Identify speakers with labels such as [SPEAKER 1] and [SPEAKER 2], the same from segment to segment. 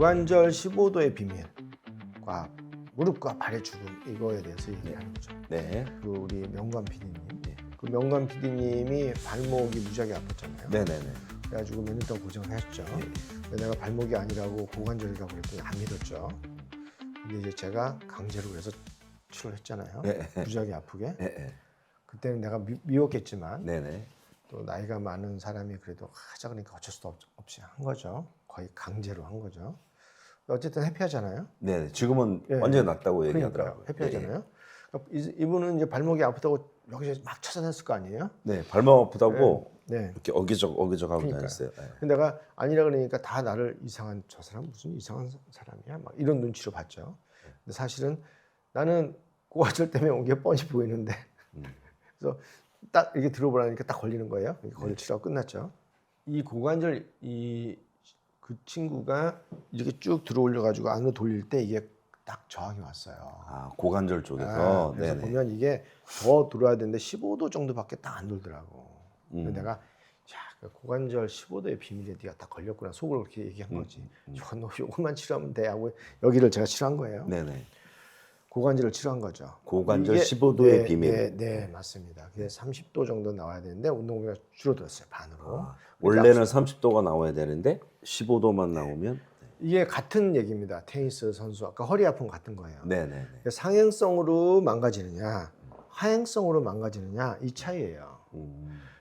[SPEAKER 1] 고관절 15도의 비밀과 무릎과 발의 죽음 이거에 대해서 얘기하는 거죠.
[SPEAKER 2] 네.
[SPEAKER 1] 그 우리 명관 PD님, 그 명관 PD님이 발목이 무지하게 아팠잖아요.
[SPEAKER 2] 네네네.
[SPEAKER 1] 그래가지고 몇 년 동안 고생을 했죠. 근데 내가 발목이 아니라고 고관절이라고 그랬더니 안 믿었죠. 근데 이제 제가 강제로 그래서 치료를 했잖아요. 무지하게 아프게. 그때는 내가 미웠겠지만
[SPEAKER 2] 네네.
[SPEAKER 1] 또 나이가 많은 사람이 그래도 하자 그러니까 어쩔 수도 없이 한 거죠. 거의 강제로 한 거죠. 어쨌든 해피하잖아요.
[SPEAKER 2] 네네. 지금은 완전히 낫다고 얘기하더라고요.
[SPEAKER 1] 해피하잖아요. 그러니까 이분은 이제 발목이 아프다고 여기서 막 찾아냈을 거 아니에요?
[SPEAKER 2] 네. 발목 아프다고
[SPEAKER 1] 네.
[SPEAKER 2] 이렇게 어기적 하고
[SPEAKER 1] 그러니까요.
[SPEAKER 2] 다녔어요.
[SPEAKER 1] 근데 내가 아니라 그러니까 다 나를 이상한 저 사람 무슨 이상한 사람이야 막 이런 눈치로 봤죠. 근데 사실은 나는 고관절 때문에 온 게 뻔히 보이는데 그래서 딱 이렇게 들어보라니까 딱 걸리는 거예요. 거기 치료가 끝났죠. 이 고관절 그 친구가 이렇게 쭉 들어올려 가지고 안으로 돌릴 때 이게 딱 저항이 왔어요.
[SPEAKER 2] 아, 고관절 쪽에서.
[SPEAKER 1] 그래서
[SPEAKER 2] 네네.
[SPEAKER 1] 보면 이게 더 돌아야 되는데 15도 정도밖에 딱 안 돌더라고. 그래서 내가 야, 고관절 15도의 비밀에 네가 딱 걸렸구나 속으로 그렇게 얘기한 거지. 너 요것만 치료하면 돼 하고 여기를 제가 치료한 거예요.
[SPEAKER 2] 네네.
[SPEAKER 1] 고관절을 치료한 거죠.
[SPEAKER 2] 고관절
[SPEAKER 1] 이게,
[SPEAKER 2] 15도의 비밀.
[SPEAKER 1] 네, 맞습니다. 그게 30도 정도 나와야 되는데 운동범위가 줄어들었어요, 반으로.
[SPEAKER 2] 원래는 30도가 나와야 되는데 15도만 나오면.
[SPEAKER 1] 이게 같은 얘기입니다. 테니스 선수 아까 허리 아픔 같은 거예요.
[SPEAKER 2] 네네네.
[SPEAKER 1] 상행성으로 망가지느냐, 하행성으로 망가지느냐 이 차이예요.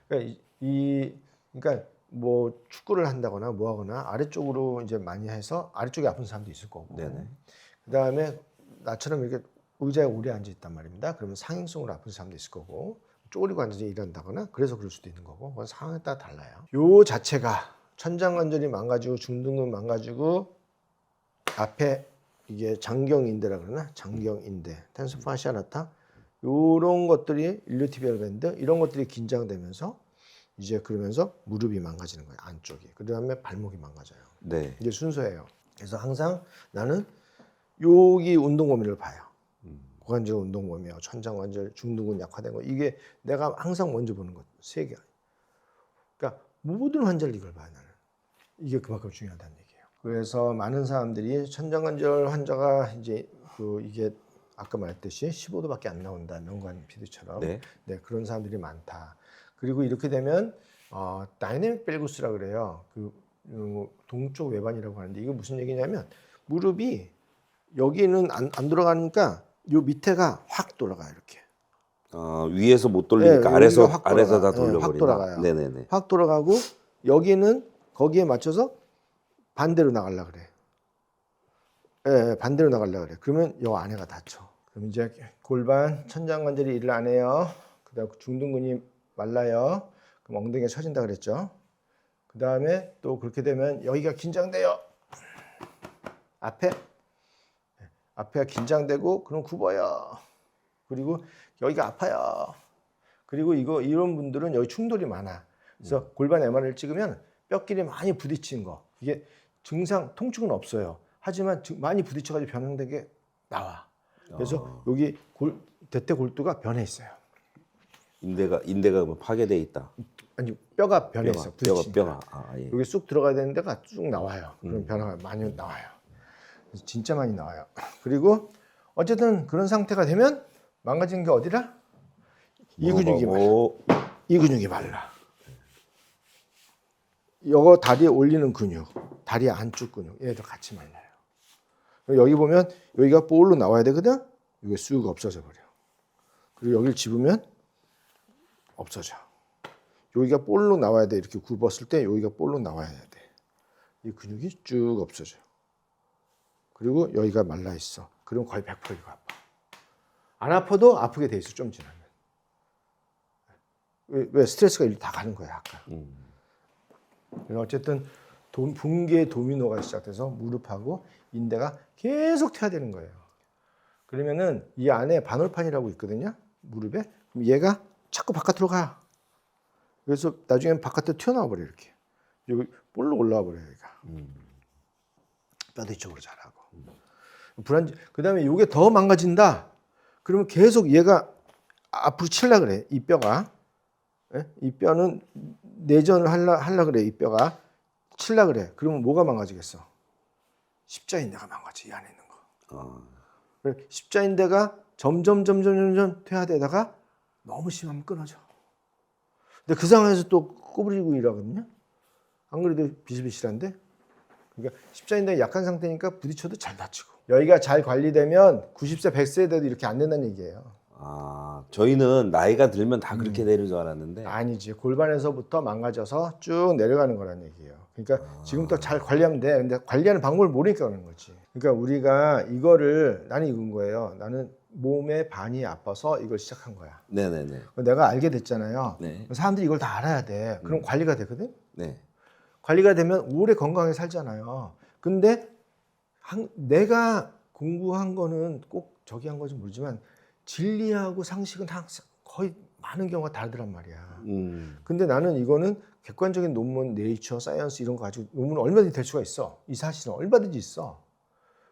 [SPEAKER 1] 그러니까 그러니까 뭐 축구를 한다거나 뭐 하거나 아래쪽으로 이제 많이 해서 아래쪽에 아픈 사람도 있을 거고.
[SPEAKER 2] 네네.
[SPEAKER 1] 그다음에 나처럼 이렇게 의자에 오래 앉아 있단 말입니다. 그러면 상행성으로 아픈 사람도 있을 거고 쪼그리고 앉아서 일한다거나 그래서 그럴 수도 있는 거고 그건 상황에 따라 달라요. 요 자체가 천장관절이 망가지고 중둔근 망가지고 앞에 이게 장경인대라 그러나 장경인대, 텐서 파시아나타 요런 것들이 일리오티비얼 밴드 이런 것들이 긴장되면서 이제 그러면서 무릎이 망가지는 거예요. 안쪽이. 그다음에 발목이 망가져요.
[SPEAKER 2] 네.
[SPEAKER 1] 이게 순서예요. 그래서 항상 나는 여기 운동 범위를 봐요. 고관절 운동 범위와 천장관절, 중둔근 약화된 거 이게 내가 항상 먼저 보는 것 세 개. 그러니까 모든 환자를 이걸 봐요 나는. 이게 그만큼 중요하다는 얘기예요. 그래서 많은 사람들이 천장관절 환자가 이제 이게 아까 말했듯이 15도밖에 안 나온다 명관 PD처럼
[SPEAKER 2] 네.
[SPEAKER 1] 그런 사람들이 많다. 그리고 이렇게 되면 다이내믹 벨구스라 그래요. 동쪽 외반이라고 하는데 이게 무슨 얘기냐면 무릎이 여기는 안 돌아가니까 요 밑에가 확 돌아가요 이렇게.
[SPEAKER 2] 위에서 못 돌리니까 아래서 다 돌려버린다.
[SPEAKER 1] 확 돌아가요.
[SPEAKER 2] 네네네.
[SPEAKER 1] 확 돌아가고 여기는 거기에 맞춰서 반대로 나가려 그래. 반대로 나가려 그래. 그러면 요 안에가 닫혀. 그럼 이제 골반, 천장관절이 일을 안 해요. 그다음 중둔근이 말라요. 그럼 엉덩이가 처진다 그랬죠. 그다음에 또 그렇게 되면 여기가 긴장돼요. 앞에가 긴장되고 그럼 굽어요. 그리고 여기가 아파요. 그리고 이런 분들은 여기 충돌이 많아. 그래서 골반 MRI를 찍으면 뼈끼리 많이 부딪힌 거. 이게 증상 통증은 없어요. 하지만 많이 부딪혀가지고 변형된 게 나와. 그래서 여기 대퇴골두가 변해 있어요.
[SPEAKER 2] 인대가 뭐 파괴돼 있다.
[SPEAKER 1] 아니 뼈가 변해 있어. 부딪히니까.
[SPEAKER 2] 예.
[SPEAKER 1] 여기 쑥 들어가야 되는 데가 쭉 나와요. 그런 변화가 많이 나와요. 진짜 많이 나와요. 그리고 어쨌든 그런 상태가 되면 망가진 게 어디라? 이 근육이 말라. 이거 다리에 올리는 근육, 다리 안쪽 근육, 얘도 같이 말라요. 여기 보면 여기가 볼로 나와야 되거든. 이게 쑥 없어져 버려. 그리고 여기를 집으면 없어져. 여기가 볼로 나와야 돼. 이렇게 굽었을 때 여기가 볼로 나와야 돼. 이 근육이 쭉 없어져. 그리고 여기가 말라 있어. 그럼 거의 100% 이거 아파. 안 아파도 아프게 돼 있어. 좀 지나면. 왜 스트레스가 일로 다 가는 거야 아까. 어쨌든 붕괴 도미노가 시작돼서 무릎하고 인대가 계속 퇴화되는 거예요. 그러면은 이 안에 반월판이라고 있거든요. 무릎에. 그럼 얘가 자꾸 바깥으로 가. 그래서 나중에는 바깥으로 튀어나와 버려 이렇게. 여기 볼로 올라와 버려 여기가. 뼈도 이쪽으로 자라고. 그다음에 이게 더 망가진다. 그러면 계속 얘가 앞으로 치려고 그래. 이 뼈가. 이 뼈는 내전을 하려 그래. 이 뼈가 치려고 그래. 그러면 뭐가 망가지겠어? 십자인대가 망가져, 이 안에 있는 거.
[SPEAKER 2] 아,
[SPEAKER 1] 그래, 십자인대가 점점 퇴화되다가 너무 심하면 끊어져. 근데 그 상황에서 또 꼬부리고 일하거든요. 안 그래도 비실비실한데. 그러니까 십자인대가 약한 상태니까 부딪혀도 잘 다치고. 여기가 잘 관리되면 90세, 100세에 돼도 이렇게 안 된다는 얘기예요.
[SPEAKER 2] 아, 저희는 나이가 들면 다 그렇게 되는 줄 알았는데.
[SPEAKER 1] 아니지. 골반에서부터 망가져서 쭉 내려가는 거란 얘기예요. 그러니까 지금부터 잘 관리하면 돼. 근데 관리하는 방법을 모르니까 그러는 거지. 그러니까 우리가 이거를 나는 이건 거예요. 나는 몸의 반이 아파서 이걸 시작한 거야.
[SPEAKER 2] 네네네.
[SPEAKER 1] 내가 알게 됐잖아요.
[SPEAKER 2] 네.
[SPEAKER 1] 사람들이 이걸 다 알아야 돼. 그럼 관리가 되거든.
[SPEAKER 2] 네.
[SPEAKER 1] 관리가 되면 오래 건강하게 살잖아요. 근데 내가 공부한 거는 꼭 저기 한 건지 모르지만 진리하고 상식은 항상 거의 많은 경우가 다르더란 말이야. 근데 나는 이거는 객관적인 논문, 네이처, 사이언스 이런 거 가지고 논문은 얼마든지 될 수가 있어. 이 사실은 얼마든지 있어.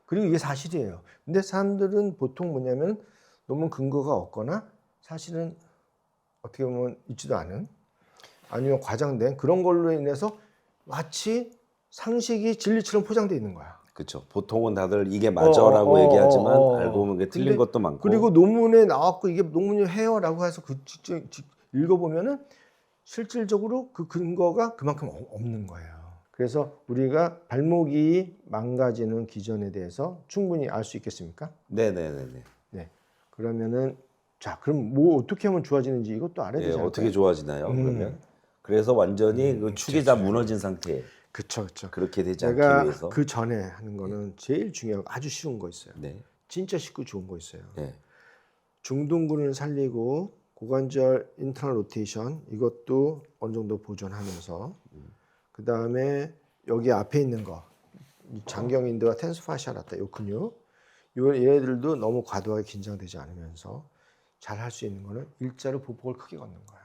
[SPEAKER 1] 그리고 이게 사실이에요. 근데 사람들은 보통 뭐냐면 논문 근거가 없거나 사실은 어떻게 보면 있지도 않은 아니면 과장된 그런 걸로 인해서 마치 상식이 진리처럼 포장되어 있는 거야.
[SPEAKER 2] 그렇죠. 보통은 다들 이게 맞아라고 얘기하지만 알고 보면 그게 틀린
[SPEAKER 1] 근데
[SPEAKER 2] 것도 많고.
[SPEAKER 1] 그리고 논문에 나왔고 이게 논문이 해요라고 해서 그 읽어보면은 실질적으로 그 근거가 그만큼 없는 거예요. 그래서 우리가 발목이 망가지는 기전에 대해서 충분히 알 수 있겠습니까?
[SPEAKER 2] 네네네네.
[SPEAKER 1] 네. 그러면은 자, 그럼 뭐 어떻게 하면 좋아지는지 이것도 알아야 되지
[SPEAKER 2] 예,
[SPEAKER 1] 않을까요?
[SPEAKER 2] 어떻게 좋아지나요? 그러면 그래서 완전히 그 축이 다 무너진 상태.
[SPEAKER 1] 그렇죠.
[SPEAKER 2] 그렇게 되지 않기
[SPEAKER 1] 내가
[SPEAKER 2] 위해서.
[SPEAKER 1] 그 전에 하는 거는 제일 중요하고 아주 쉬운 거 있어요.
[SPEAKER 2] 네.
[SPEAKER 1] 진짜 쉽고 좋은 거 있어요.
[SPEAKER 2] 네.
[SPEAKER 1] 중둔근을 살리고 고관절 인터널 로테이션 이것도 어느 정도 보존하면서 그 다음에 여기 앞에 있는 거 장경인대와 텐스파시아라타 이 근육 얘들도 너무 과도하게 긴장되지 않으면서 잘 할 수 있는 거는 일자로 보폭을 크게 걷는 거야.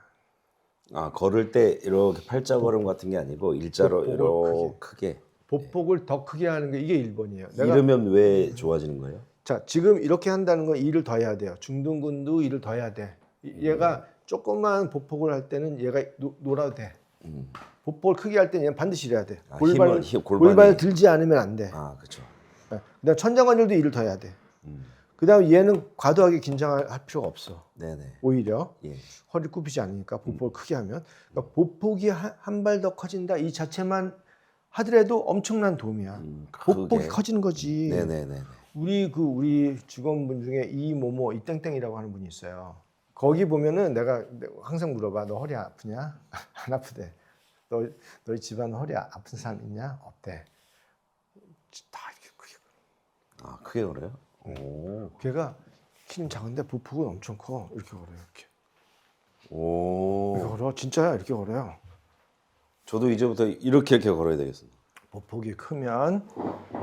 [SPEAKER 2] 아, 걸을 때 이렇게 팔자걸음 같은 게 아니고 일자로
[SPEAKER 1] 보폭을
[SPEAKER 2] 이렇게 크게.
[SPEAKER 1] 보폭을 더 크게 하는 게 이게 1번이에요.
[SPEAKER 2] 이러면 왜 좋아지는 거예요?
[SPEAKER 1] 자, 지금 이렇게 한다는 건 일을 더 해야 돼요. 중둔근도 일을 더 해야 돼. 얘가 조금만 보폭을 할 때는 얘가 놀아도 돼. 보폭을 크게 할 때는 얘는 반드시 일해야 돼.
[SPEAKER 2] 아,
[SPEAKER 1] 골반을
[SPEAKER 2] 골반이-
[SPEAKER 1] 골반을 들지 않으면 안 돼.
[SPEAKER 2] 아, 그렇죠.
[SPEAKER 1] 그다음 천장관절도 일을 더 해야 돼. 그다음 얘는 과도하게 긴장할 필요가 없어.
[SPEAKER 2] 네네.
[SPEAKER 1] 오히려
[SPEAKER 2] 예.
[SPEAKER 1] 허리 굽히지 않으니까 보폭을 크게 하면 그러니까 보폭이 한 발 더 커진다 이 자체만 하더라도 엄청난 도움이야. 보폭이
[SPEAKER 2] 그게.
[SPEAKER 1] 커지는 거지.
[SPEAKER 2] 네네네.
[SPEAKER 1] 우리 직원분 중에 이모모 이땡땡이라고 하는 분이 있어요. 거기 보면은 내가 항상 물어봐. 너 허리 아프냐? 안 아프대. 너희 집안 허리 아픈 사람 있냐? 없대. 다 이렇게 크게.
[SPEAKER 2] 아, 크게 걸어요? 오.
[SPEAKER 1] 걔가 키는 작은데 보폭은 엄청 커. 이렇게 걸어요. 이렇게.
[SPEAKER 2] 오.
[SPEAKER 1] 이렇게 걸어. 진짜야. 이렇게 걸어요.
[SPEAKER 2] 저도 이제부터 이렇게 걸어야 되겠습니다.
[SPEAKER 1] 보폭이 크면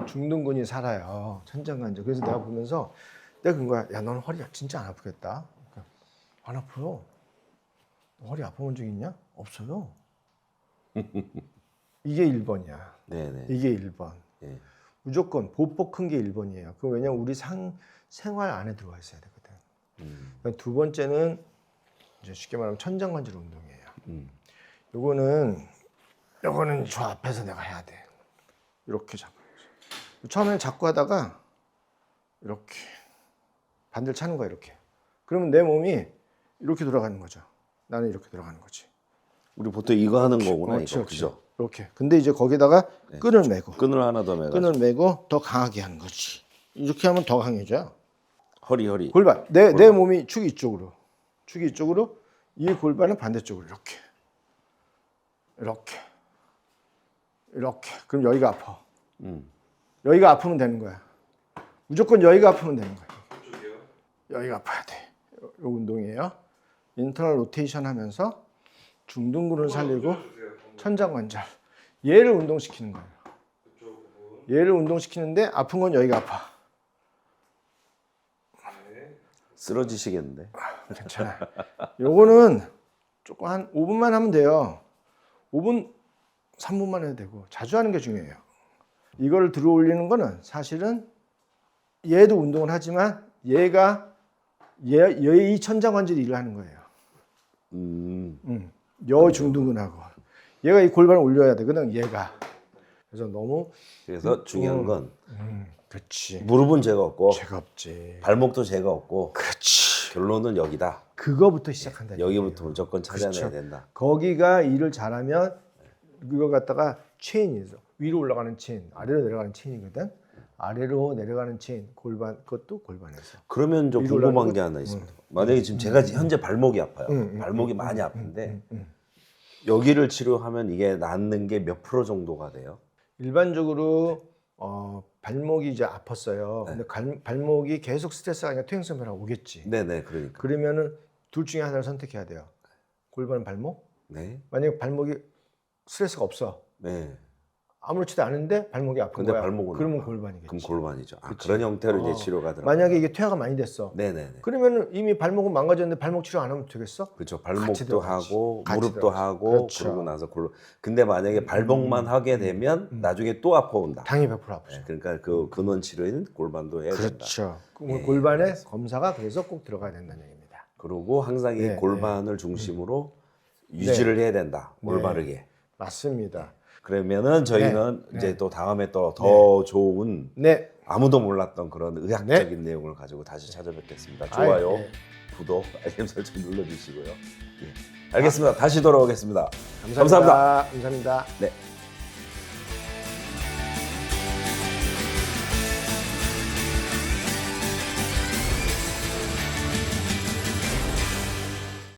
[SPEAKER 1] 중둔근이 살아요. 천장관절. 그래서 내가 보면서 내가 그런 거야. 야, 너는 허리가 진짜 안 아프겠다. 그러니까, 안 아파요. 너 허리 아파본 적 있냐? 없어요. 이게 1번이야.
[SPEAKER 2] 네네.
[SPEAKER 1] 이게 1번.
[SPEAKER 2] 예.
[SPEAKER 1] 무조건 보폭 큰 게 1번이에요. 그 왜냐면 우리 생활 안에 들어가 있어야 되거든. 그러니까 두 번째는 이제 쉽게 말하면 천장관절 운동이에요. 요거는 저 앞에서 내가 해야 돼. 이렇게 잡고. 처음에는 잡고 하다가 이렇게 반대를 차는 거야 이렇게. 그러면 내 몸이 이렇게 돌아가는 거죠. 나는 이렇게 돌아가는 거지.
[SPEAKER 2] 우리 보통 이거 하는 거구나.
[SPEAKER 1] 그렇지,
[SPEAKER 2] 이거.
[SPEAKER 1] 그렇지.
[SPEAKER 2] 그죠?
[SPEAKER 1] 이렇게. 근데 이제 거기다가 끈을 매고
[SPEAKER 2] 끈을 하나 더 매가지고.
[SPEAKER 1] 끈을 매고 더 강하게 하는 거지. 이렇게 하면 더 강해져요.
[SPEAKER 2] 허리.
[SPEAKER 1] 골반. 내 몸이 축이 이쪽으로. 이 골반은 반대쪽으로 이렇게. 그럼 여기가 아파. 여기가 아프면 되는 거야. 무조건 여기가 아프면 되는 거야. 여기가 아파야 돼. 이 운동이에요. 인터널 로테이션 하면서 중둔근을 살리고 천장관절. 얘를 운동시키는 거예요. 얘를 운동시키는데 아픈 건 여기가 아파.
[SPEAKER 2] 쓰러지시겠는데.
[SPEAKER 1] 괜찮아. 요거는 조금 한 5분만 하면 돼요. 5분, 3분만 해도 되고 자주 하는 게 중요해요. 이걸 들어 올리는 거는 사실은 얘도 운동을 하지만 얘가 이 천장관절이 일을 하는 거예요. 여 중둔근하고 얘가 이 골반을 올려야 되거든. 얘가 그래서 너무
[SPEAKER 2] 그래서 중요한 건
[SPEAKER 1] 그렇지.
[SPEAKER 2] 무릎은 죄가 없고
[SPEAKER 1] 죄가 없지.
[SPEAKER 2] 발목도 죄가 없고
[SPEAKER 1] 그렇지.
[SPEAKER 2] 결론은 여기다.
[SPEAKER 1] 그거부터 시작한다.
[SPEAKER 2] 여기부터 무조건 찾아내야
[SPEAKER 1] 그렇죠.
[SPEAKER 2] 된다.
[SPEAKER 1] 거기가 일을 잘하면 이거 갖다가 체인이죠. 위로 올라가는 체인, 아래로 내려가는 체인이거든. 아래로 내려가는 체인, 골반, 그것도 골반에서.
[SPEAKER 2] 그러면 좀
[SPEAKER 1] 위로
[SPEAKER 2] 궁금한
[SPEAKER 1] 올라가는
[SPEAKER 2] 게 하나 있습니다. 만약에 지금 제가 현재 발목이 아파요. 발목이 많이 아픈데 여기를 치료하면 이게 낫는 게 몇 프로 정도가 돼요?
[SPEAKER 1] 일반적으로 발목이 이제 아팠어요.
[SPEAKER 2] 네.
[SPEAKER 1] 근데 발목이 계속 스트레스가 아니라 퇴행성 변화가 오겠지.
[SPEAKER 2] 네네, 그러니까.
[SPEAKER 1] 그러면은 둘 중에 하나를 선택해야 돼요. 골반, 발목.
[SPEAKER 2] 네,
[SPEAKER 1] 만약에 발목이 스트레스가 없어.
[SPEAKER 2] 네.
[SPEAKER 1] 아무렇지도 않은데 발목이 아픈
[SPEAKER 2] 근데
[SPEAKER 1] 거야.
[SPEAKER 2] 발목은
[SPEAKER 1] 그러면
[SPEAKER 2] 아파.
[SPEAKER 1] 골반이겠지.
[SPEAKER 2] 그럼 골반이죠. 아,
[SPEAKER 1] 그치.
[SPEAKER 2] 그런 형태로 이제 치료가 들어가요.
[SPEAKER 1] 만약에 이게 퇴화가 많이 됐어.
[SPEAKER 2] 네네네.
[SPEAKER 1] 그러면은 이미 발목은 망가졌는데 발목 치료 안 하면 되겠어?
[SPEAKER 2] 그렇죠.
[SPEAKER 1] 같이
[SPEAKER 2] 발목도
[SPEAKER 1] 들어가지.
[SPEAKER 2] 하고
[SPEAKER 1] 같이
[SPEAKER 2] 무릎도
[SPEAKER 1] 들어가지.
[SPEAKER 2] 하고
[SPEAKER 1] 그렇죠.
[SPEAKER 2] 그러고 나서 근데 만약에 발목만 하게 되면 나중에 또 아파온다.
[SPEAKER 1] 당연히 100% 아프죠.
[SPEAKER 2] 네, 그러니까 그 근원 치료인 골반도 해야 된다.
[SPEAKER 1] 그렇죠. 골반에 검사가 그래서 꼭 들어가야 된다는 얘기입니다.
[SPEAKER 2] 그리고 항상 이
[SPEAKER 1] 네,
[SPEAKER 2] 골반을 중심으로 유지를 해야 된다.
[SPEAKER 1] 네.
[SPEAKER 2] 올바르게.
[SPEAKER 1] 맞습니다.
[SPEAKER 2] 그러면은 저희는
[SPEAKER 1] 네.
[SPEAKER 2] 이제 또 다음에 또 더 좋은
[SPEAKER 1] 네.
[SPEAKER 2] 아무도 몰랐던 그런 의학적인 내용을 가지고 다시 찾아뵙겠습니다. 좋아요,
[SPEAKER 1] 네.
[SPEAKER 2] 구독, 알림 설정 눌러주시고요. 예. 알겠습니다. 다시 돌아오겠습니다.
[SPEAKER 1] 감사합니다. 감사합니다.
[SPEAKER 2] 네.